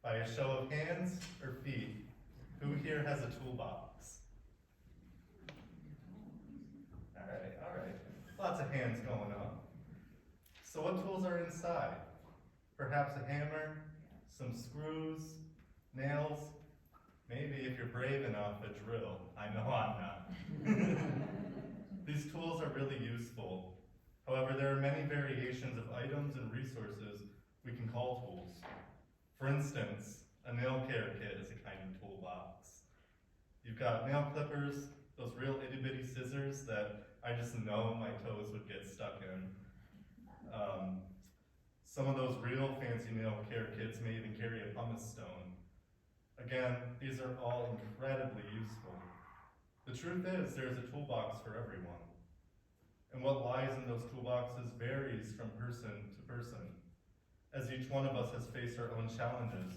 By a show of hands or feet, who here has a toolbox? All right. Lots of hands going up. So what tools are inside? Perhaps a hammer, some screws, nails, maybe if you're brave enough, a drill. I know I'm not. These tools are really useful. However, there are many variations of items and resources we can call tools. For instance, a nail care kit is a kind of toolbox. You've got nail clippers, those real itty-bitty scissors that I just know my toes would get stuck in. Some of those real fancy nail care kits may even carry a pumice stone. Again, these are all incredibly useful. The truth is, there is a toolbox for everyone. And what lies in those toolboxes varies from person to person, as each one of us has faced our own challenges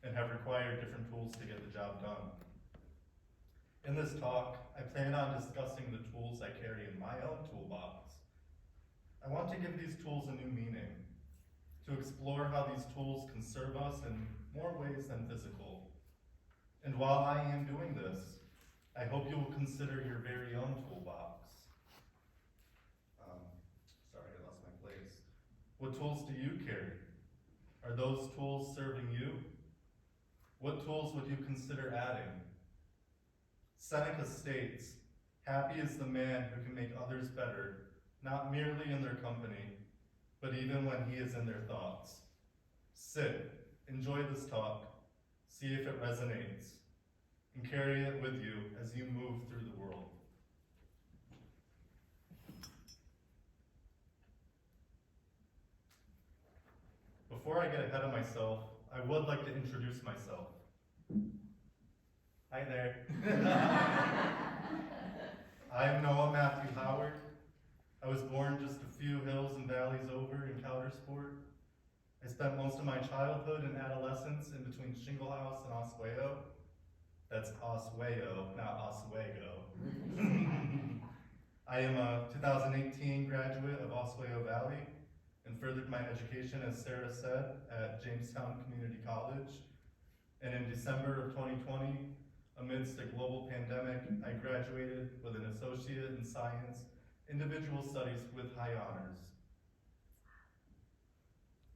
and have required different tools to get the job done. In this talk, I plan on discussing the tools I carry in my own toolbox. I want to give these tools a new meaning, to explore how these tools can serve us in more ways than physical. And while I am doing this, I hope you will consider your very own toolbox. Sorry, I lost my place. What tools do you carry? Are those tools serving you? What tools would you consider adding? Seneca states, "Happy is the man who can make others better, not merely in their company, but even when he is in their thoughts." Sit, enjoy this talk, see if it resonates, and carry it with you as you move through the world. Before I get ahead of myself, I would like to introduce myself. Hi there. I'm Noah Matthew Howard. I was born just a few hills and valleys over in Coudersport. I spent most of my childhood and adolescence in between Shingle House and Oswego. That's Oswego, not Oswego. I am a 2018 graduate of Oswego Valley and furthered my education, as Sarah said, at Jamestown Community College. And in December of 2020, amidst a global pandemic, I graduated with an associate in science, individual studies with high honors.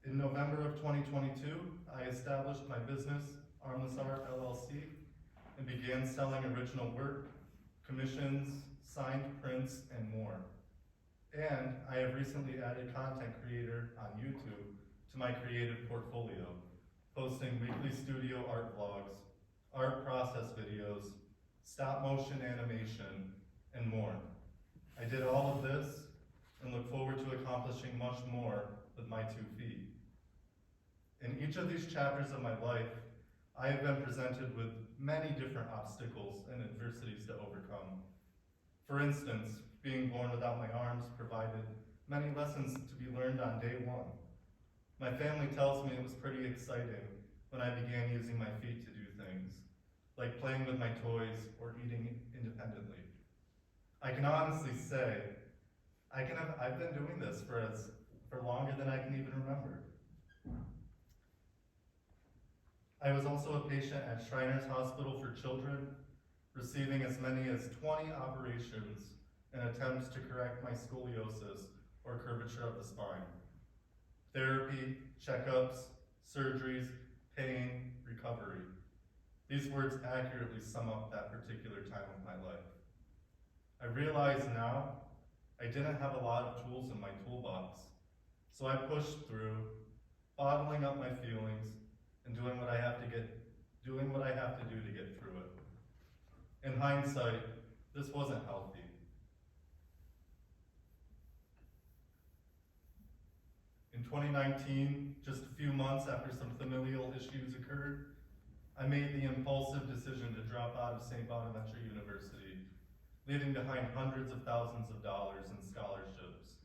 In November of 2022, I established my business, Armless Art LLC, and began selling original work, commissions, signed prints, and more. And I have recently added content creator on YouTube to my creative portfolio, posting weekly studio art vlogs, art process videos, stop motion animation, and more. I did all of this and look forward to accomplishing much more with my 2 feet. In each of these chapters of my life, I have been presented with many different obstacles and adversities to overcome. For instance, being born without my arms provided many lessons to be learned on day one. My family tells me it was pretty exciting when I began using my feet to do things, like playing with my toys or eating independently. I can honestly say, I've been doing this for longer than I can even remember. I was also a patient at Shriners Hospital for Children, receiving as many as 20 operations in attempts to correct my scoliosis or curvature of the spine. Therapy, checkups, surgeries, pain, recovery. These words accurately sum up that particular time of my life. I realize now I didn't have a lot of tools in my toolbox, so I pushed through, bottling up my feelings and doing what I have to do to get through it. In hindsight, this wasn't healthy. In 2019, just a few months after some familial issues occurred, I made the impulsive decision to drop out of St. Bonaventure University, leaving behind hundreds of thousands of dollars in scholarships.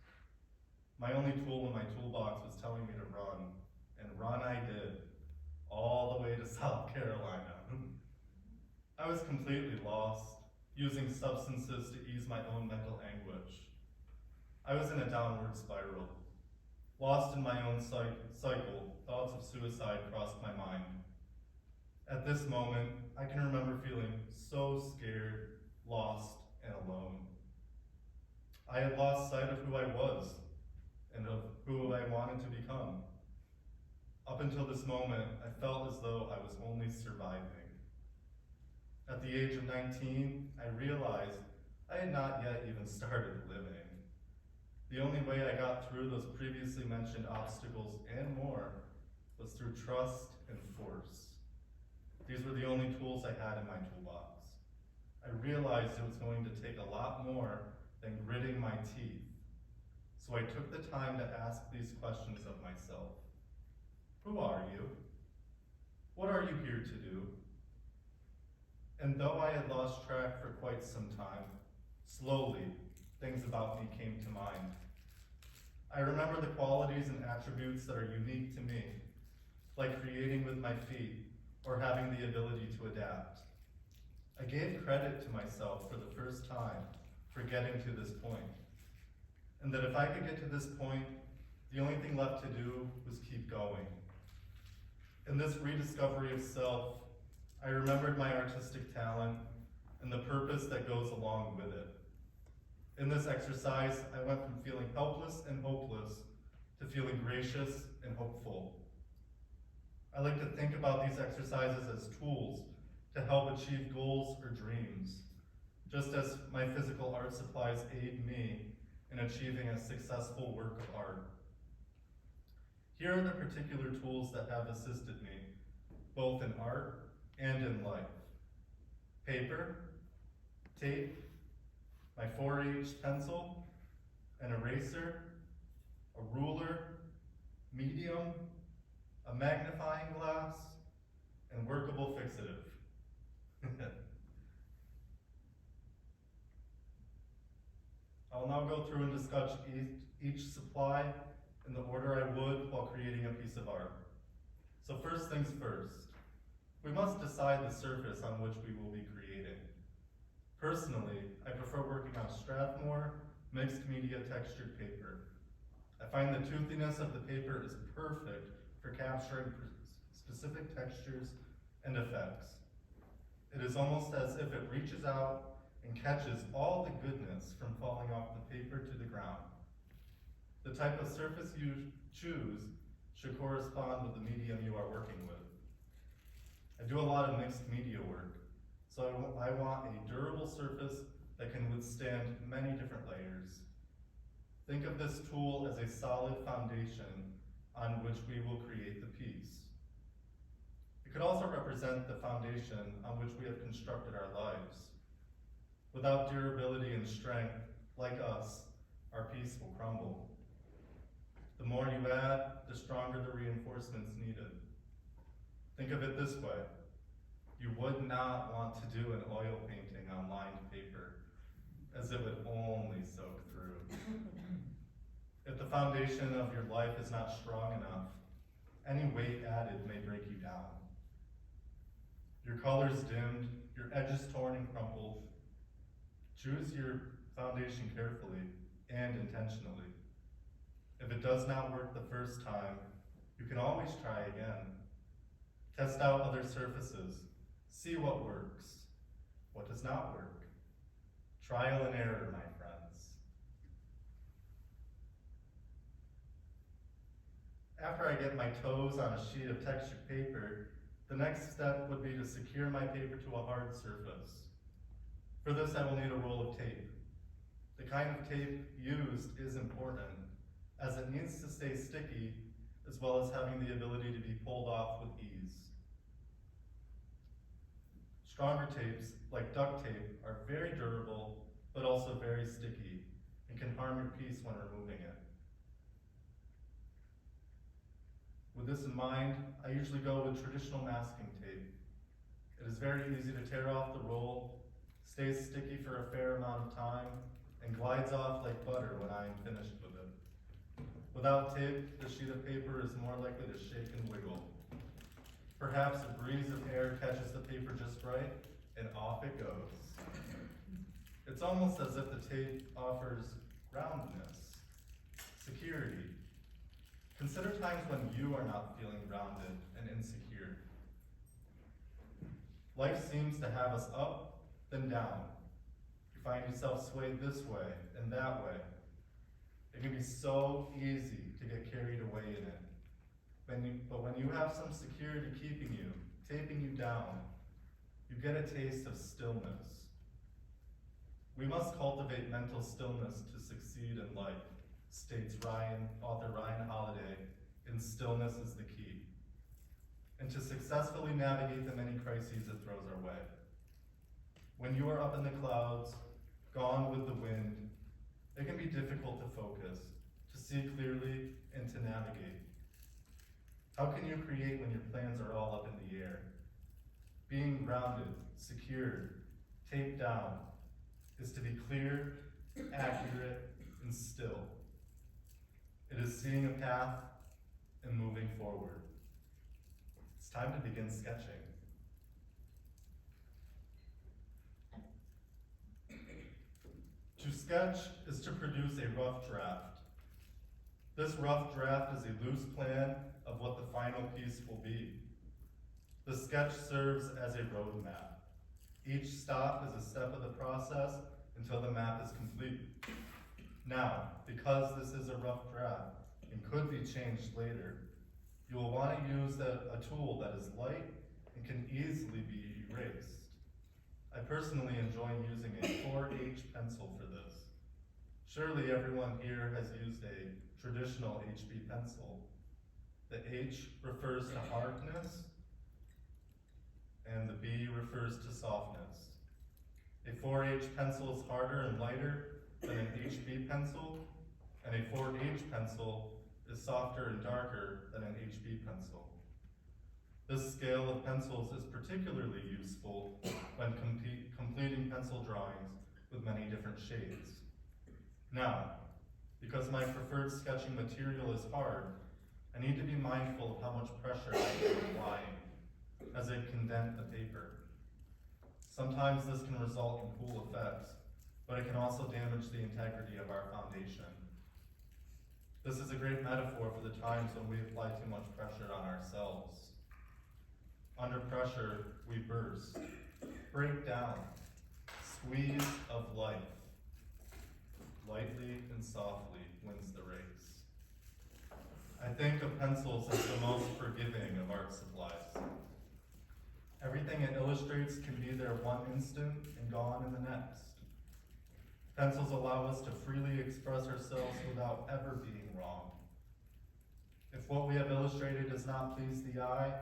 My only tool in my toolbox was telling me to run, and run I did, all the way to South Carolina. I was completely lost, using substances to ease my own mental anguish. I was in a downward spiral. Lost in my own cycle, thoughts of suicide crossed my mind. At this moment, I can remember feeling so scared, lost, and alone. I had lost sight of who I was and of who I wanted to become. Up until this moment, I felt as though I was only surviving. At the age of 19, I realized I had not yet even started living. The only way I got through those previously mentioned obstacles and more was through trust and force. These were the only tools I had in my toolbox. I realized it was going to take a lot more than gritting my teeth. So I took the time to ask these questions of myself. Who are you? What are you here to do? And though I had lost track for quite some time, slowly, things about me came to mind. I remember the qualities and attributes that are unique to me, like creating with my feet or having the ability to adapt. I gave credit to myself for the first time for getting to this point, and that if I could get to this point, the only thing left to do was keep going. In this rediscovery of self, I remembered my artistic talent and the purpose that goes along with it. In this exercise, I went from feeling helpless and hopeless to feeling gracious and hopeful. I like to think about these exercises as tools to help achieve goals or dreams, just as my physical art supplies aid me in achieving a successful work of art. Here are the particular tools that have assisted me, both in art and in life. Paper, tape, my 4H pencil, an eraser, a ruler, medium, a magnifying glass, and workable fixative. I'll now go through and discuss each supply in the order I would while creating a piece of art. So first things first, we must decide the surface on which we will be creating. Personally, I prefer working on Strathmore mixed media textured paper. I find the toothiness of the paper is perfect for capturing specific textures and effects. It is almost as if it reaches out and catches all the goodness from falling off the paper to the ground. The type of surface you choose should correspond with the medium you are working with. I do a lot of mixed media work, so I want a durable surface that can withstand many different layers. Think of this tool as a solid foundation on which we will create the piece. It could also represent the foundation on which we have constructed our lives. Without durability and strength, like us, our piece will crumble. The more you add, the stronger the reinforcements needed. Think of it this way. You would not want to do an oil painting on lined paper, as it would only soak through. If the foundation of your life is not strong enough, any weight added may break you down. Your colors dimmed, your edges torn and crumpled. Choose your foundation carefully and intentionally. If it does not work the first time, you can always try again. Test out other surfaces. See what works. What does not work? Trial and error, my friends. After I get my toes on a sheet of textured paper, the next step would be to secure my paper to a hard surface. For this, I will need a roll of tape. The kind of tape used is important, as it needs to stay sticky, as well as having the ability to be pulled off with ease. Stronger tapes, like duct tape, are very durable, but also very sticky, and can harm your piece when removing it. With this in mind, I usually go with traditional masking tape. It is very easy to tear off the roll, stays sticky for a fair amount of time, and glides off like butter when I am finished with it. Without tape, the sheet of paper is more likely to shake and wiggle. Perhaps a breeze of air catches the paper just right, and off it goes. It's almost as if the tape offers roundness, security. Consider times when you are not feeling rounded and insecure. Life seems to have us up, then down. You find yourself swayed this way and that way. It can be so easy to get carried away in it. But when you have some security keeping you, taping you down, you get a taste of stillness. We must cultivate mental stillness to succeed in life, states author Ryan Holiday, and stillness is the key. And to successfully navigate the many crises it throws our way. When you are up in the clouds, gone with the wind, it can be difficult to focus, to see clearly, and to navigate. How can you create when your plans are all up in the air? Being grounded, secured, taped down, is to be clear, accurate, and still. It is seeing a path and moving forward. It's time to begin sketching. To sketch is to produce a rough draft. This rough draft is a loose plan of what the final piece will be. The sketch serves as a roadmap. Each stop is a step of the process until the map is complete. Now, because this is a rough draft and could be changed later, you will want to use a tool that is light and can easily be erased. I personally enjoy using a 4H pencil for this. Surely everyone here has used a traditional HB pencil. The H refers to hardness, and the B refers to softness. A 4H pencil is harder and lighter than an HB pencil, and a 4H pencil is softer and darker than an HB pencil. This scale of pencils is particularly useful when completing pencil drawings with many different shades. Now, because my preferred sketching material is hard, I need to be mindful of how much pressure I am applying as I condensate the paper. Sometimes this can result in cool effects, but it can also damage the integrity of our foundation. This is a great metaphor for the times when we apply too much pressure on ourselves. Under pressure, we burst, break down, squeeze of life. Lightly and softly wins the race. I think of pencils as the most forgiving of art supplies. Everything it illustrates can be there one instant and gone in the next. Pencils allow us to freely express ourselves without ever being wrong. If what we have illustrated does not please the eye,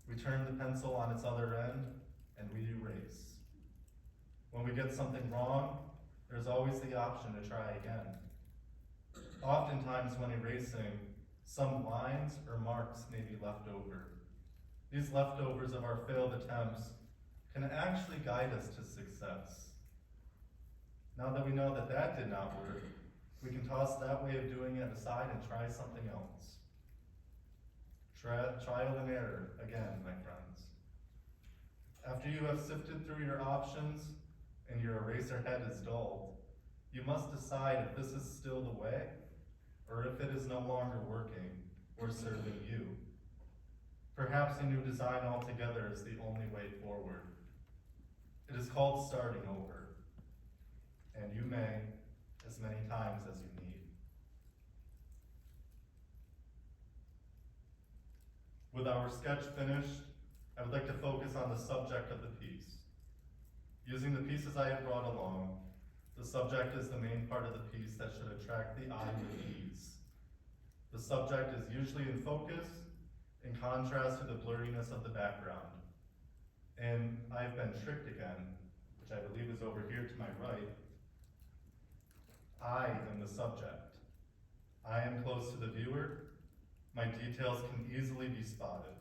we turn the pencil on its other end and we erase. When we get something wrong, there's always the option to try again. Oftentimes when erasing, some lines or marks may be left over. These leftovers of our failed attempts can actually guide us to success. Now that we know that that did not work, we can toss that way of doing it aside and try something else. Trial and error, again, my friends. After you have sifted through your options and your eraser head is dulled, you must decide if this is still the way or if it is no longer working or serving you. Perhaps a new design altogether is the only way forward. It is called starting over, and you may, as many times as you need. With our sketch finished, I would like to focus on the subject of the piece. Using the pieces I have brought along, the subject is the main part of the piece that should attract the eye with ease. The subject is usually in focus, in contrast to the blurriness of the background. And I've been tricked again, which I believe is over here to my right. I am the subject. I am close to the viewer. My details can easily be spotted.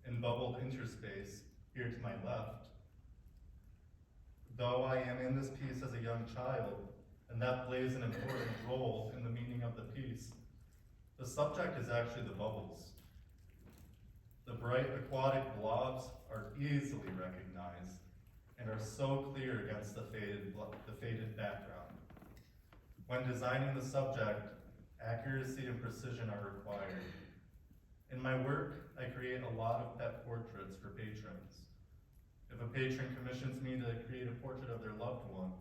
In bubbled interspace, here to my left. Though I am in this piece as a young child, and that plays an important role in the meaning of the piece, the subject is actually the bubbles. The bright aquatic blobs are easily recognized and are so clear against the faded background. When designing the subject, accuracy and precision are required. In my work, I create a lot of pet portraits for patrons. If a patron commissions me to create a portrait of their loved one,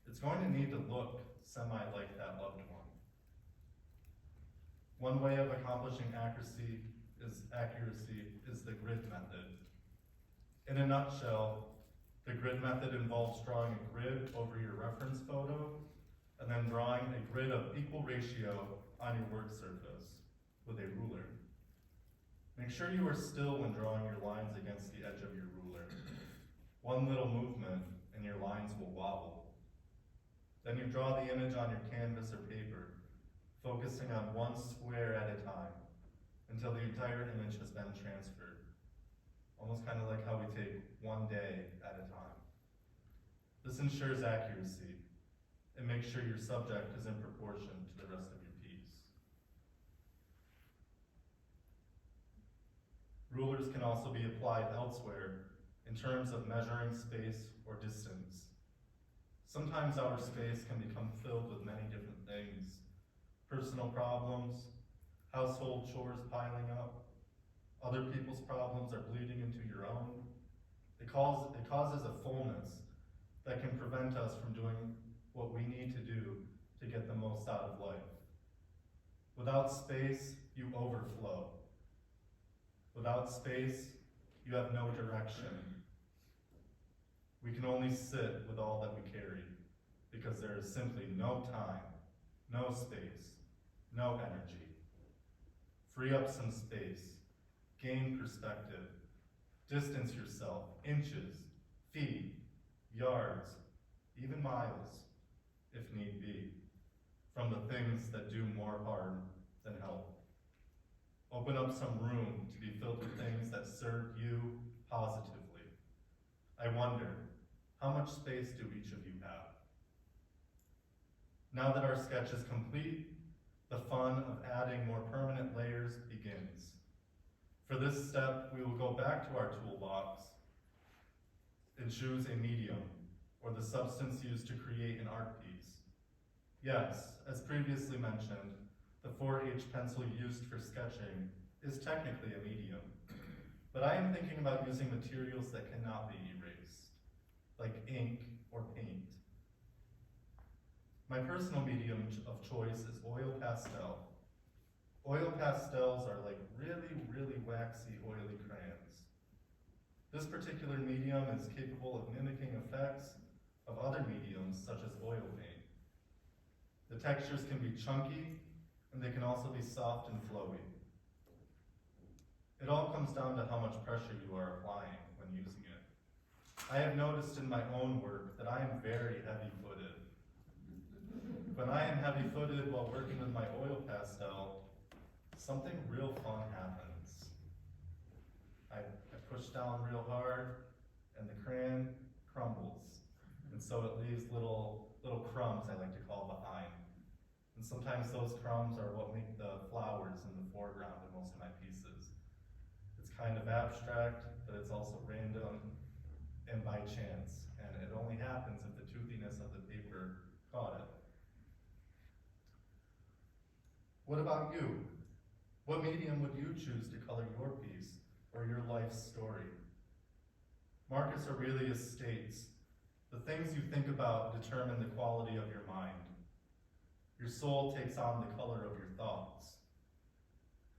it's going to need to look semi like that loved one. One way of accomplishing accuracy is the grid method. In a nutshell, the grid method involves drawing a grid over your reference photo and then drawing a grid of equal ratio on your work surface with a ruler. Make sure you are still when drawing your lines against the edge of your ruler. One little movement and your lines will wobble. Then you draw the image on your canvas or paper, focusing on one square at a time until the entire image has been transferred. Almost kind of like how we take one day at a time. This ensures accuracy and makes sure your subject is in proportion to the rest of your piece. Rulers can also be applied elsewhere in terms of measuring space or distance. Sometimes our space can become filled with many different things. Personal problems, household chores piling up, other people's problems are bleeding into your own. It causes a fullness that can prevent us from doing what we need to do to get the most out of life. Without space, you overflow. Without space, you have no direction. We can only sit with all that we carry because there is simply no time, no space, no energy. Free up some space. Gain perspective, distance yourself, inches, feet, yards, even miles, if need be, from the things that do more harm than help. Open up some room to be filled with things that serve you positively. I wonder, how much space do each of you have? Now that our sketch is complete, the fun of adding more permanent layers begins. For this step, we will go back to our toolbox and choose a medium, or the substance used to create an art piece. Yes, as previously mentioned, the 4H pencil used for sketching is technically a medium, but I am thinking about using materials that cannot be erased, like ink or paint. My personal medium of choice is oil pastel. Oil pastels are like really, really waxy, oily crayons. This particular medium is capable of mimicking effects of other mediums such as oil paint. The textures can be chunky, and they can also be soft and flowy. It all comes down to how much pressure you are applying when using it. I have noticed in my own work that I am very heavy-footed. When I am heavy-footed while working with my oil pastel, something real fun happens. I push down real hard, and the crayon crumbles. And so it leaves little crumbs, I like to call, behind. And sometimes those crumbs are what make the flowers in the foreground of most of my pieces. It's kind of abstract, but it's also random and by chance. And it only happens if the toothiness of the paper caught it. What about you? What medium would you choose to color your piece or your life's story? Marcus Aurelius states, "The things you think about determine the quality of your mind. Your soul takes on the color of your thoughts."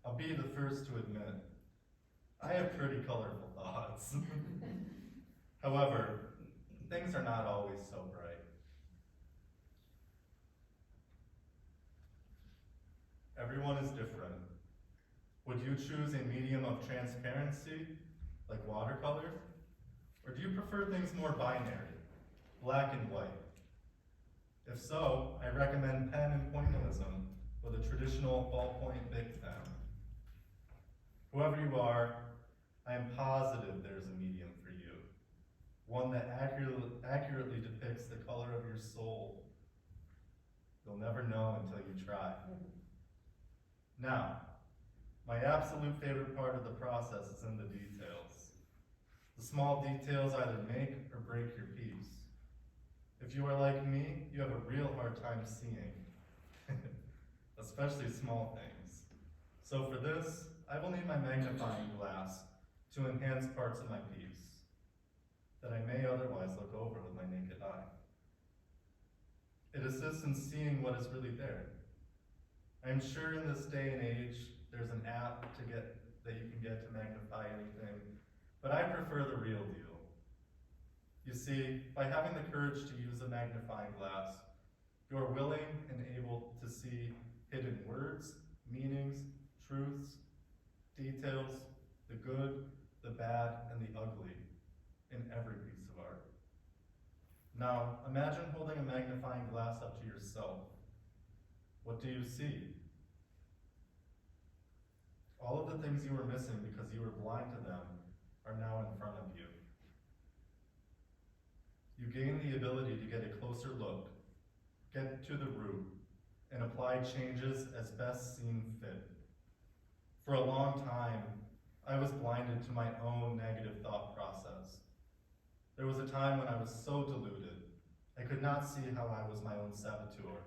I'll be the first to admit, I have pretty colorful thoughts. However, things are not always so bright. Everyone is different. Would you choose a medium of transparency, like watercolor? Or do you prefer things more binary, black and white? If so, I recommend pen and pointillism with a traditional ballpoint Bic pen. Whoever you are, I am positive there's a medium for you, one that accurately depicts the color of your soul. You'll never know until you try. Now, my absolute favorite part of the process is in the details. The small details either make or break your piece. If you are like me, you have a real hard time seeing, especially small things. So for this, I will need my magnifying glass to enhance parts of my piece. that I may otherwise look over with my naked eye. It assists in seeing what is really there. I'm sure in this day and age, there's an app that you can get to magnify anything, but I prefer the real deal. You see, by having the courage to use a magnifying glass, you're willing and able to see hidden words, meanings, truths, details, the good, the bad, and the ugly in every piece of art. Now, imagine holding a magnifying glass up to yourself. What do you see? All of the things you were missing because you were blind to them are now in front of you. You gain the ability to get a closer look, get to the root, and apply changes as best seem fit. For a long time, I was blinded to my own negative thought process. There was a time when I was so deluded, I could not see how I was my own saboteur.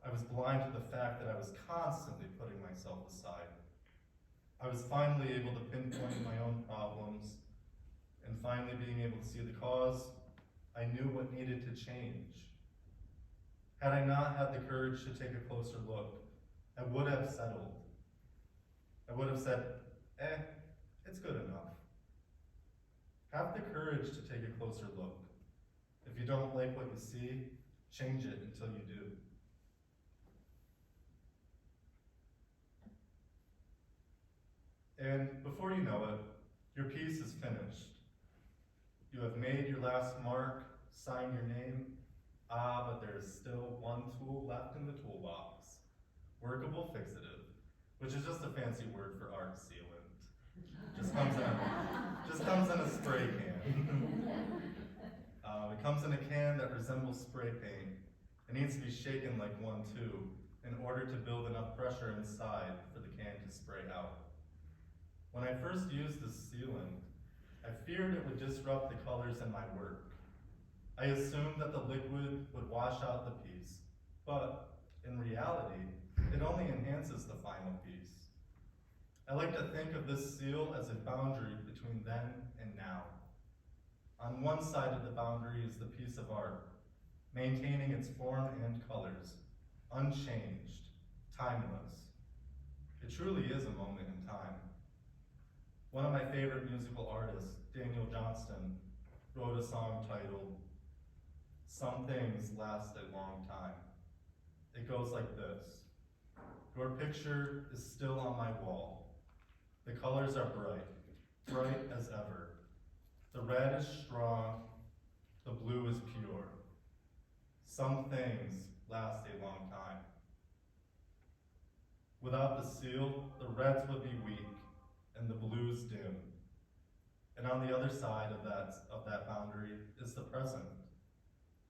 I was blind to the fact that I was constantly putting myself aside. I was finally able to pinpoint my own problems, and finally being able to see the cause, I knew what needed to change. Had I not had the courage to take a closer look, I would have settled. I would have said, it's good enough. Have the courage to take a closer look. If you don't like what you see, change it until you do. And before you know it, your piece is finished. You have made your last mark, signed your name. But there is still one tool left in the toolbox. Workable fixative, which is just a fancy word for art sealant. Just comes in a spray can. It comes in a can that resembles spray paint. It needs to be shaken like one too, in order to build enough pressure inside for the can to spray out. When I first used this sealant, I feared it would disrupt the colors in my work. I assumed that the liquid would wash out the piece, but in reality, it only enhances the final piece. I like to think of this seal as a boundary between then and now. On one side of the boundary is the piece of art, maintaining its form and colors, unchanged, timeless. It truly is a moment in time. One of my favorite musical artists, Daniel Johnston, wrote a song titled, "Some Things Last a Long Time." It goes like this. Your picture is still on my wall. The colors are bright, bright as ever. The red is strong, the blue is pure. Some things last a long time. Without the seal, the reds would be weak and the blues dim. And on the other side of that boundary is the present.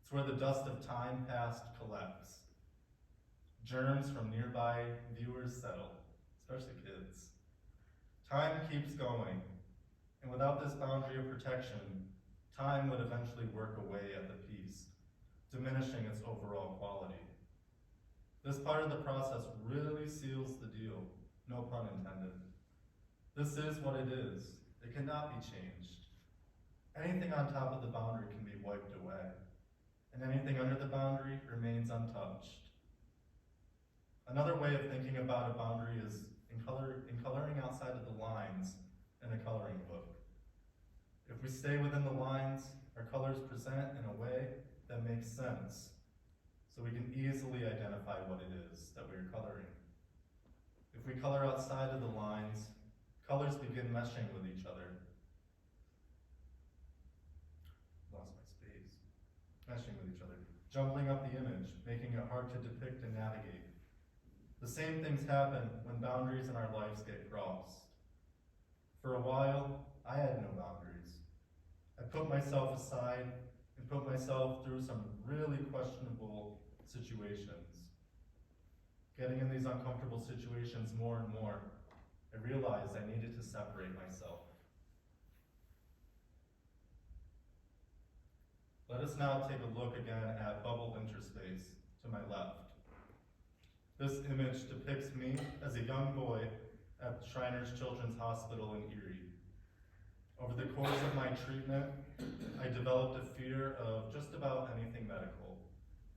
It's where the dust of time past collects. Germs from nearby viewers settle, especially kids. Time keeps going, and without this boundary of protection, time would eventually work away at the piece, diminishing its overall quality. This part of the process really seals the deal, no pun intended. This is what it is. It cannot be changed. Anything on top of the boundary can be wiped away, and anything under the boundary remains untouched. Another way of thinking about a boundary is in coloring outside of the lines in a coloring book. If we stay within the lines, our colors present in a way that makes sense, so we can easily identify what it is that we're coloring. If we color outside of the lines, colors begin meshing with each other. Lost my space. Meshing with each other, jumbling up the image, making it hard to depict and navigate. The same things happen when boundaries in our lives get crossed. For a while, I had no boundaries. I put myself aside and put myself through some really questionable situations. Getting in these uncomfortable situations more and more, I realized I needed to separate myself. Let us now take a look again at bubbled interspace to my left. This image depicts me as a young boy at Shriners Children's Hospital in Erie. Over the course of my treatment, I developed a fear of just about anything medical.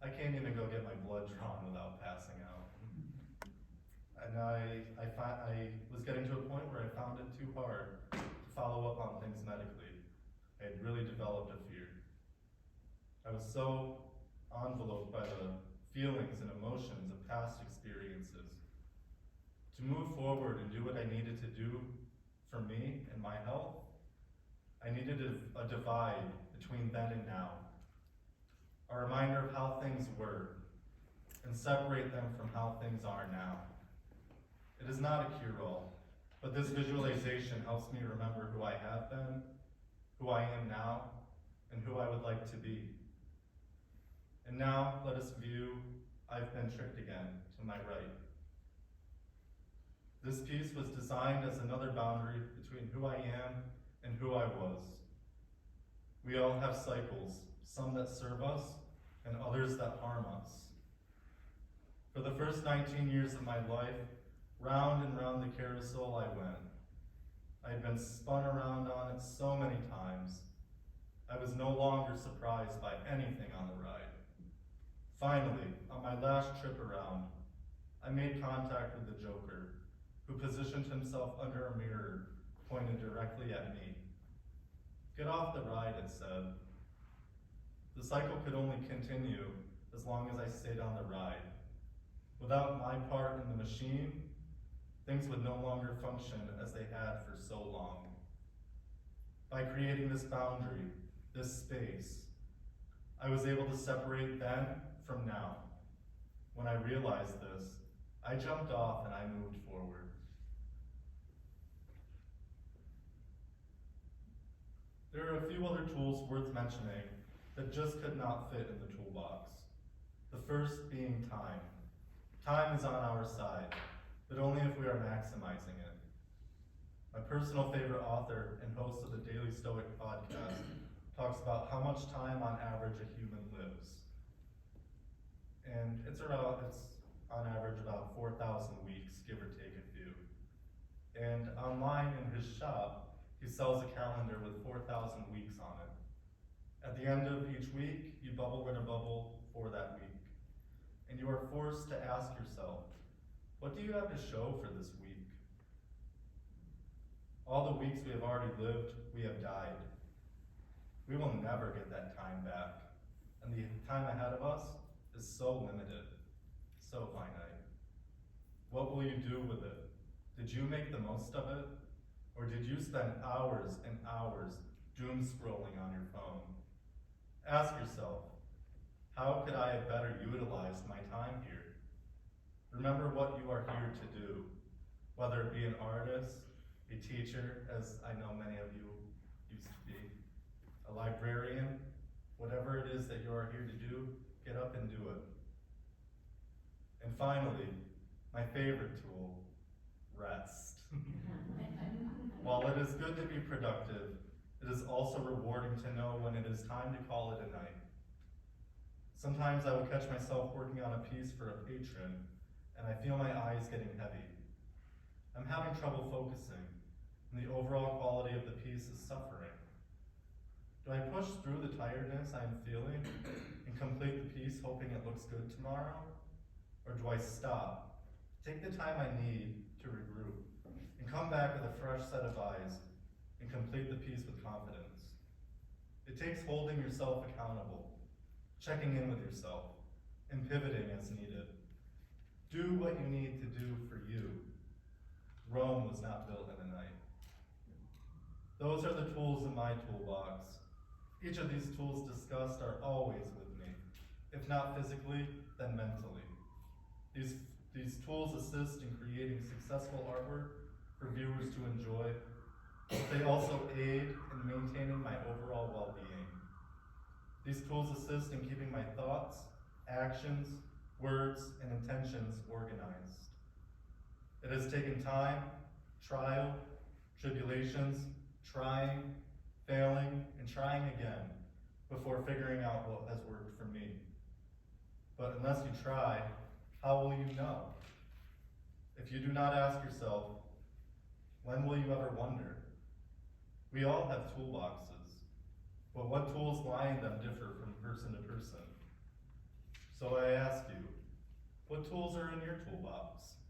I can't even go get my blood drawn without passing out. And I was getting to a point where I found it too hard to follow up on things medically. I had really developed a fear. I was so enveloped by the feelings and emotions of past experiences. To move forward and do what I needed to do for me and my health, I needed a divide between then and now. A reminder of how things were, and separate them from how things are now. It is not a cure-all, but this visualization helps me remember who I have been, who I am now, and who I would like to be. And now, let us view I've Been Tricked Again to my right. This piece was designed as another boundary between who I am and who I was. We all have cycles, some that serve us and others that harm us. For the first 19 years of my life, round and round the carousel I went. I had been spun around on it so many times, I was no longer surprised by anything on the ride. Finally, on my last trip around, I made contact with the Joker, who positioned himself under a mirror pointed directly at me. Get off the ride, it said. The cycle could only continue as long as I stayed on the ride. Without my part in the machine, things would no longer function as they had for so long. By creating this boundary, this space, I was able to separate then from now. When I realized this, I jumped off and I moved forward. There are a few other tools worth mentioning that just could not fit in the toolbox. The first being time. Time is on our side, but only if we are maximizing it. My personal favorite author and host of the Daily Stoic podcast talks about how much time on average a human lives. And it's on average about 4,000 weeks, give or take a few. And online in his shop, he sells a calendar with 4,000 weeks on it. At the end of each week, you bubble in a bubble for that week. And you are forced to ask yourself, what do you have to show for this week? All the weeks we have already lived, we have died. We will never get that time back. And the time ahead of us is so limited, so finite. What will you do with it? Did you make the most of it? Or did you spend hours and hours doom scrolling on your phone? Ask yourself, how could I have better utilized my time here? Remember what you are here to do, whether it be an artist, a teacher, as I know many of you used to be, a librarian, whatever it is that you are here to do, get up and do it. And finally, my favorite tool, rest. While it is good to be productive, it is also rewarding to know when it is time to call it a night. Sometimes I will catch myself working on a piece for a patron, and I feel my eyes getting heavy. I'm having trouble focusing, and the overall quality of the piece is suffering. Do I push through the tiredness I am feeling and complete the piece hoping it looks good tomorrow? Or do I stop, take the time I need to regroup, and come back with a fresh set of eyes and complete the piece with confidence? It takes holding yourself accountable, checking in with yourself, and pivoting as needed. Do what you need to do for you. Rome was not built in a night. Those are the tools in my toolbox. Each of these tools discussed are always with me, if not physically, then mentally. These tools assist in creating successful artwork for viewers to enjoy, but they also aid in maintaining my overall well-being. These tools assist in keeping my thoughts, actions, words, and intentions organized. It has taken time, trial, tribulations, trying, failing, and trying again before figuring out what has worked for me. But unless you try, how will you know? If you do not ask yourself, when will you ever wonder? We all have toolboxes, but what tools lie in them differ from person to person. So I ask you, what tools are in your toolbox?